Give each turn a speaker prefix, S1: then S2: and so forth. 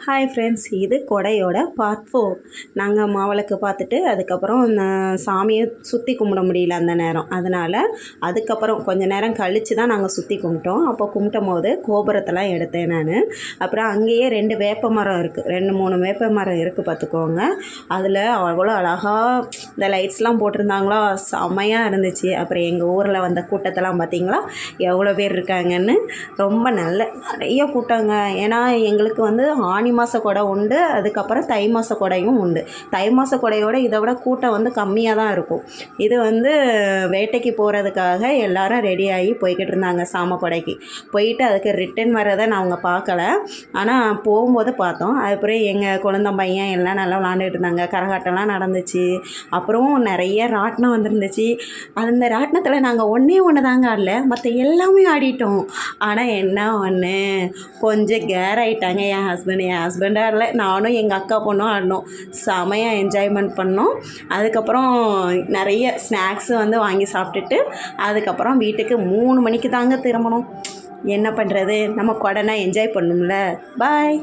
S1: Hi friends, இது கொடையோட part 4. நாங்கள் மாவிளக்கு பார்த்துட்டு அதுக்கப்புறம் சாமியை சுற்றி கும்பிட முடியல அந்த நேரம். அதனால் அதுக்கப்புறம் கொஞ்சம் நேரம் கழித்து தான் நாங்கள் சுற்றி கும்பிட்டோம். அப்போ கும்பிட்டும் போது கோபுரத்தெல்லாம் எடுத்தேன் நான். அப்புறம் அங்கேயே 2 வேப்ப மரம் இருக்குது, 2-3 வேப்ப மரம் இருக்குது பார்த்துக்கோங்க. அதில் அவ்வளோ அழகாக இந்த லைட்ஸ்லாம் போட்டிருந்தாங்களோ, செம்மையாக இருந்துச்சு. அப்புறம் எங்கள் ஊரில் வந்த கூட்டத்தெல்லாம் பார்த்திங்களா எவ்வளோ பேர் இருக்காங்கன்னு. ரொம்ப நிறைய கூட்டங்க. ஏன்னா எங்களுக்கு ஆனி மாத கொடை உண்டு, அதுக்கப்புறம் தை மாத கொடையும் உண்டு. தை மாத கொடையோடு இதை விட கூட்டம் கம்மியாக தான் இருக்கும். இது வேட்டைக்கு போகிறதுக்காக எல்லாரும் ரெடியாகி போய்கிட்டு இருந்தாங்க. சாம கொடைக்கு போயிட்டு அதுக்கு ரிட்டன் வரதை நாங்கள் பார்க்கல, ஆனால் போகும்போது பார்த்தோம். அதுக்கப்புறம் எங்கள் குழந்தை பையன் எல்லாம் நல்லா விளாண்டுட்டு இருந்தாங்க. கரகாட்டம்லாம் நடந்துச்சு. அப்புறம் நிறைய ராட்டினம் வந்துருந்துச்சு. அந்த ராட்டினத்தில் நாங்கள் ஒன்று தாங்க ஆடல, மற்ற எல்லாமே ஆடிட்டோம். ஆனால் என்ன ஒன்று, கொஞ்சம் கேர் ஆகிட்டாங்க என் ஹஸ்பண்டாக இல்லை, நானும் எங்கள் அக்கா பொண்ணும் ஆடினோம். செமையாக என்ஜாய்மெண்ட் பண்ணோம். அதுக்கப்புறம் நிறைய ஸ்நாக்ஸு வாங்கி சாப்பிட்டுட்டு அதுக்கப்புறம் வீட்டுக்கு 3 மணிக்கு தாங்க திரும்பணும். என்ன பண்ணுறது, நம்ம கொடைனா என்ஜாய் பண்ணணும்ல. பாய்.